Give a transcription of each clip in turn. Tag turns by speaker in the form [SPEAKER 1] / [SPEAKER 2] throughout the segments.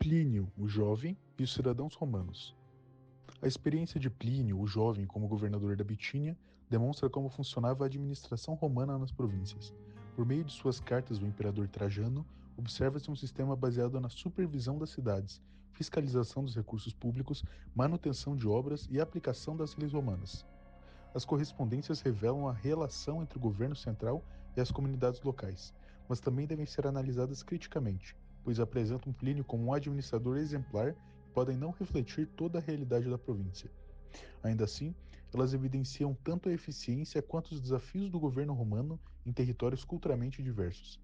[SPEAKER 1] Plínio, o jovem, e os cidadãos romanos. A experiência de Plínio, o jovem, como governador da Bitínia, demonstra como funcionava a administração romana nas províncias. Por meio de suas cartas ao imperador Trajano, observa-se um sistema baseado na supervisão das cidades, fiscalização dos recursos públicos, manutenção de obras e aplicação das leis romanas. As correspondências revelam a relação entre o governo central e as comunidades locais, mas também devem ser analisadas criticamente, pois apresentam Plínio como um administrador exemplar e podem não refletir toda a realidade da província. Ainda assim, elas evidenciam tanto a eficiência quanto os desafios do governo romano em territórios culturalmente diversos.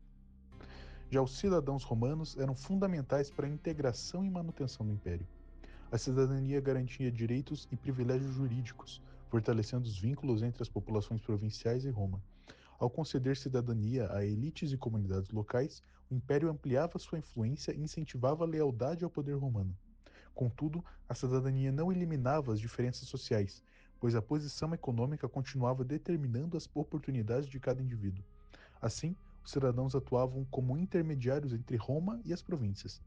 [SPEAKER 1] Já os cidadãos romanos eram fundamentais para a integração e manutenção do império. A cidadania garantia direitos e privilégios jurídicos, fortalecendo os vínculos entre as populações provinciais e Roma. Ao conceder cidadania a elites e comunidades locais, o império ampliava sua influência e incentivava a lealdade ao poder romano. Contudo, a cidadania não eliminava as diferenças sociais, pois a posição econômica continuava determinando as oportunidades de cada indivíduo. Assim, os cidadãos atuavam como intermediários entre Roma e as províncias.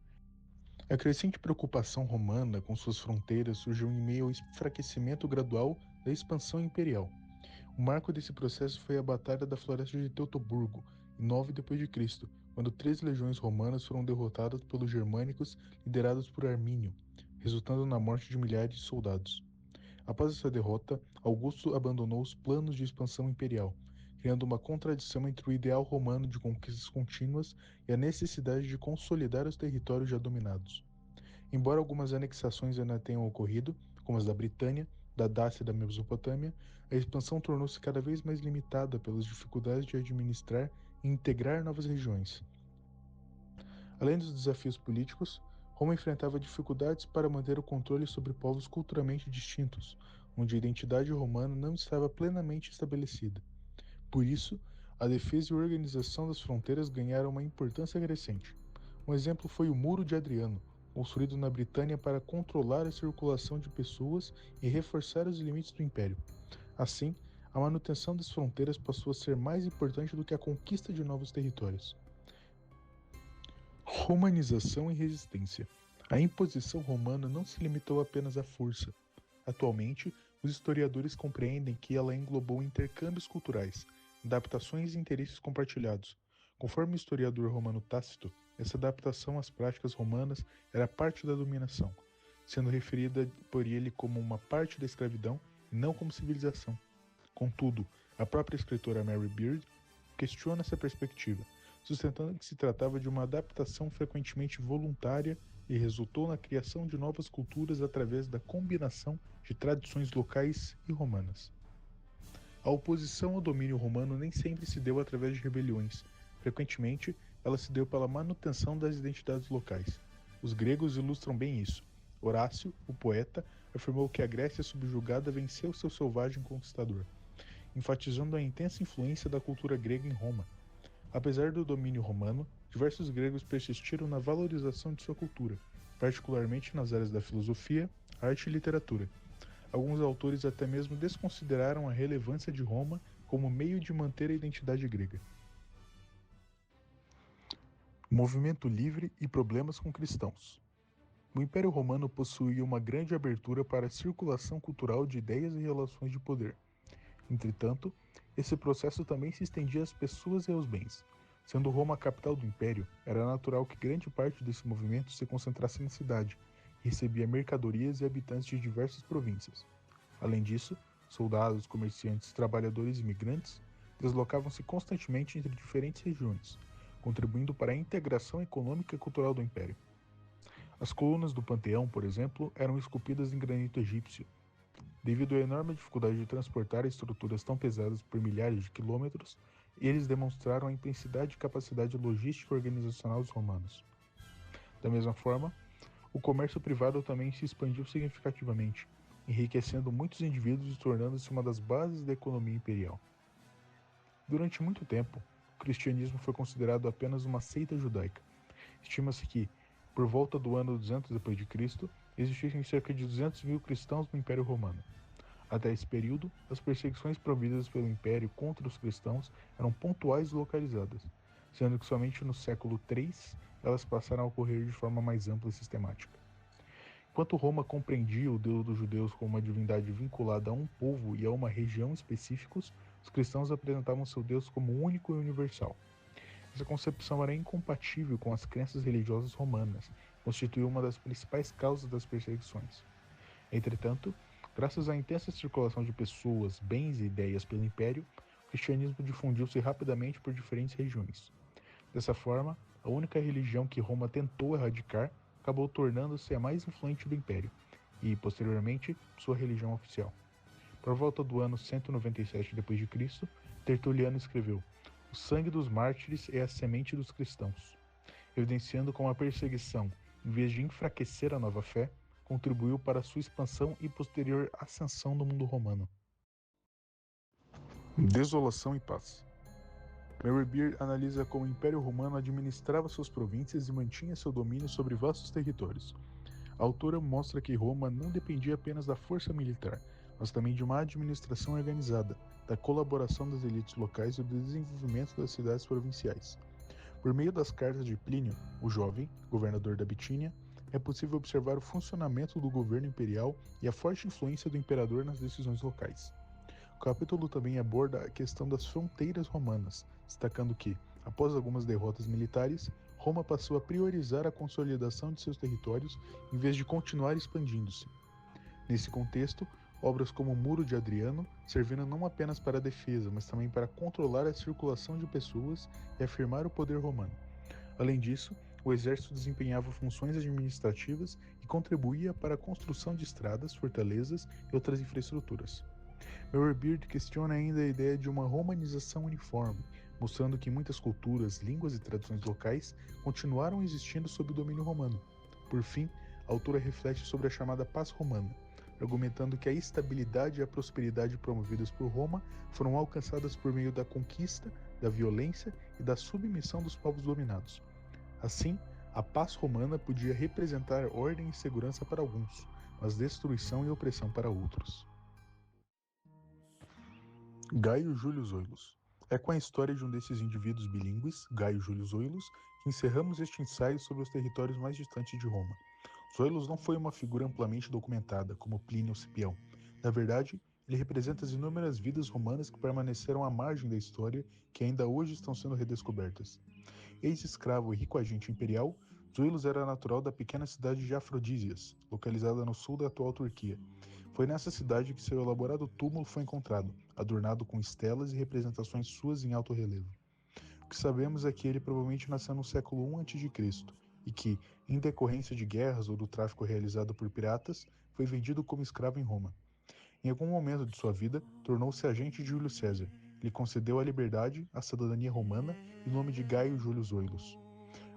[SPEAKER 1] A crescente preocupação romana com suas fronteiras surgiu em meio ao enfraquecimento gradual da expansão imperial. O marco desse processo foi a Batalha da Floresta de Teutoburgo, em 9 d.C., quando 3 legiões romanas foram derrotadas pelos germânicos liderados por Armínio, resultando na morte de milhares de soldados. Após essa derrota, Augusto abandonou os planos de expansão imperial, criando uma contradição entre o ideal romano de conquistas contínuas e a necessidade de consolidar os territórios já dominados. Embora algumas anexações ainda tenham ocorrido, como as da Britânia, da Dácia e da Mesopotâmia, a expansão tornou-se cada vez mais limitada pelas dificuldades de administrar e integrar novas regiões. Além dos desafios políticos, Roma enfrentava dificuldades para manter o controle sobre povos culturalmente distintos, onde a identidade romana não estava plenamente estabelecida. Por isso, a defesa e a organização das fronteiras ganharam uma importância crescente. Um exemplo foi o Muro de Adriano, construído na Britânia para controlar a circulação de pessoas e reforçar os limites do império. Assim, a manutenção das fronteiras passou a ser mais importante do que a conquista de novos territórios. Romanização e resistência. A imposição romana não se limitou apenas à força. Atualmente, os historiadores compreendem que ela englobou intercâmbios culturais, adaptações e interesses compartilhados. Conforme o historiador romano Tácito, essa adaptação às práticas romanas era parte da dominação, sendo referida por ele como uma parte da escravidão e não como civilização. Contudo, a própria escritora Mary Beard questiona essa perspectiva, sustentando que se tratava de uma adaptação frequentemente voluntária e resultou na criação de novas culturas através da combinação de tradições locais e romanas. A oposição ao domínio romano nem sempre se deu através de rebeliões. Frequentemente, ela se deu pela manutenção das identidades locais. Os gregos ilustram bem isso. Horácio, o poeta, afirmou que a Grécia subjugada venceu seu selvagem conquistador, enfatizando a intensa influência da cultura grega em Roma. Apesar do domínio romano, diversos gregos persistiram na valorização de sua cultura, particularmente nas áreas da filosofia, arte e literatura. Alguns autores até mesmo desconsideraram a relevância de Roma como meio de manter a identidade grega. Movimento livre e problemas com cristãos. O Império Romano possuía uma grande abertura para a circulação cultural de ideias e relações de poder. Entretanto, esse processo também se estendia às pessoas e aos bens. Sendo Roma a capital do Império, era natural que grande parte desse movimento se concentrasse na cidade, e recebia mercadorias e habitantes de diversas províncias. Além disso, soldados, comerciantes, trabalhadores e imigrantes deslocavam-se constantemente entre diferentes regiões, contribuindo para a integração econômica e cultural do Império. As colunas do Panteão, por exemplo, eram esculpidas em granito egípcio. Devido à enorme dificuldade de transportar estruturas tão pesadas por milhares de quilômetros, eles demonstraram a intensidade e capacidade logística e organizacional dos romanos. Da mesma forma, o comércio privado também se expandiu significativamente, enriquecendo muitos indivíduos e tornando-se uma das bases da economia imperial. Durante muito tempo, o cristianismo foi considerado apenas uma seita judaica. Estima-se que, por volta do ano 200 d.C., existissem cerca de 200 mil cristãos no Império Romano. Até esse período, as perseguições promovidas pelo Império contra os cristãos eram pontuais e localizadas. sendo que somente no século III elas passaram a ocorrer de forma mais ampla e sistemática. Enquanto Roma compreendia o Deus dos judeus como uma divindade vinculada a um povo e a uma região específicos, os cristãos apresentavam seu Deus como único e universal. Essa concepção era incompatível com as crenças religiosas romanas e constituiu uma das principais causas das perseguições. Entretanto, graças à intensa circulação de pessoas, bens e ideias pelo Império, o cristianismo difundiu-se rapidamente por diferentes regiões. Dessa forma, a única religião que Roma tentou erradicar acabou tornando-se a mais influente do Império e, posteriormente, sua religião oficial. Por volta do ano 197 d.C., Tertuliano escreveu: "O sangue dos mártires é a semente dos cristãos", evidenciando como a perseguição, em vez de enfraquecer a nova fé, contribuiu para sua expansão e posterior ascensão no mundo romano. Desolação e paz. Meyerbeer analisa como o Império Romano administrava suas províncias e mantinha seu domínio sobre vastos territórios. A autora mostra que Roma não dependia apenas da força militar, mas também de uma administração organizada, da colaboração das elites locais e do desenvolvimento das cidades provinciais. Por meio das cartas de Plínio, o jovem, governador da Bitínia, é possível observar o funcionamento do governo imperial e a forte influência do imperador nas decisões locais. O capítulo também aborda a questão das fronteiras romanas, destacando que, após algumas derrotas militares, Roma passou a priorizar a consolidação de seus territórios em vez de continuar expandindo-se. Nesse contexto, obras como o Muro de Adriano serviram não apenas para a defesa, mas também para controlar a circulação de pessoas e afirmar o poder romano. Além disso, o exército desempenhava funções administrativas e contribuía para a construção de estradas, fortalezas e outras infraestruturas. Meyerbeer questiona ainda a ideia de uma romanização uniforme, mostrando que muitas culturas, línguas e tradições locais continuaram existindo sob o domínio romano. Por fim, a autora reflete sobre a chamada paz romana, argumentando que a estabilidade e a prosperidade promovidas por Roma foram alcançadas por meio da conquista, da violência e da submissão dos povos dominados. Assim, a paz romana podia representar ordem e segurança para alguns, mas destruição e opressão para outros. Gaio Júlio Zoilos. É com a história de um desses indivíduos bilíngues, Gaio Júlio Zoilos, que encerramos este ensaio sobre os territórios mais distantes de Roma. Zoilos não foi uma figura amplamente documentada, como Plínio ou Cipião. Na verdade, ele representa as inúmeras vidas romanas que permaneceram à margem da história que ainda hoje estão sendo redescobertas. Ex-escravo e rico agente imperial, Zoilos era natural da pequena cidade de Afrodísias, localizada no sul da atual Turquia. Foi nessa cidade que seu elaborado túmulo foi encontrado, adornado com estelas e representações suas em alto relevo. O que sabemos é que ele provavelmente nasceu no século I a.C. e que, em decorrência de guerras ou do tráfico realizado por piratas, foi vendido como escravo em Roma. Em algum momento de sua vida, tornou-se agente de Júlio César. Lhe concedeu a liberdade, a cidadania romana e o nome de Gaio Júlio Zoilos.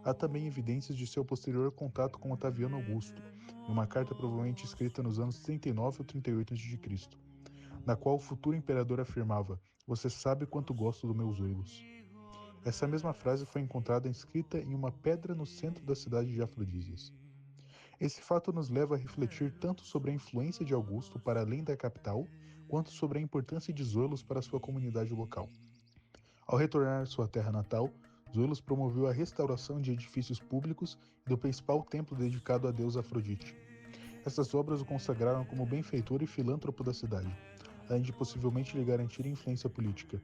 [SPEAKER 1] Há também evidências de seu posterior contato com Otaviano Augusto, em uma carta provavelmente escrita nos anos 39 ou 38 a.C., na qual o futuro imperador afirmava: "Você sabe quanto gosto dos meus zoilos." Essa mesma frase foi encontrada escrita em uma pedra no centro da cidade de Afrodísias. Esse fato nos leva a refletir tanto sobre a influência de Augusto para além da capital, quanto sobre a importância de Zoilos para sua comunidade local. Ao retornar à sua terra natal, Zoilos promoveu a restauração de edifícios públicos e do principal templo dedicado à deusa Afrodite. Essas obras o consagraram como benfeitor e filântropo da cidade, além de possivelmente lhe garantir influência política.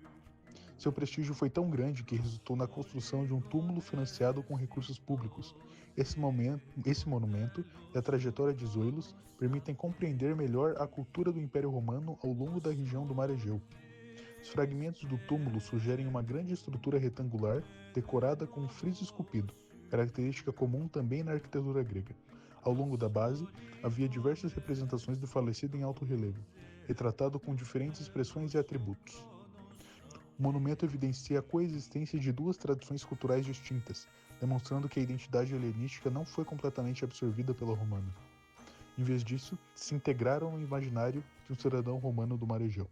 [SPEAKER 1] Seu prestígio foi tão grande que resultou na construção de um túmulo financiado com recursos públicos. Esse monumento e a trajetória de Zoilos permitem compreender melhor a cultura do Império Romano ao longo da região do Mar Egeu. Os fragmentos do túmulo sugerem uma grande estrutura retangular decorada com um friso esculpido, característica comum também na arquitetura grega. Ao longo da base, havia diversas representações do falecido em alto relevo, retratado com diferentes expressões e atributos. O monumento evidencia a coexistência de duas tradições culturais distintas, demonstrando que a identidade helenística não foi completamente absorvida pela romana. Em vez disso, se integraram no imaginário de um cidadão romano do Mar Egeu.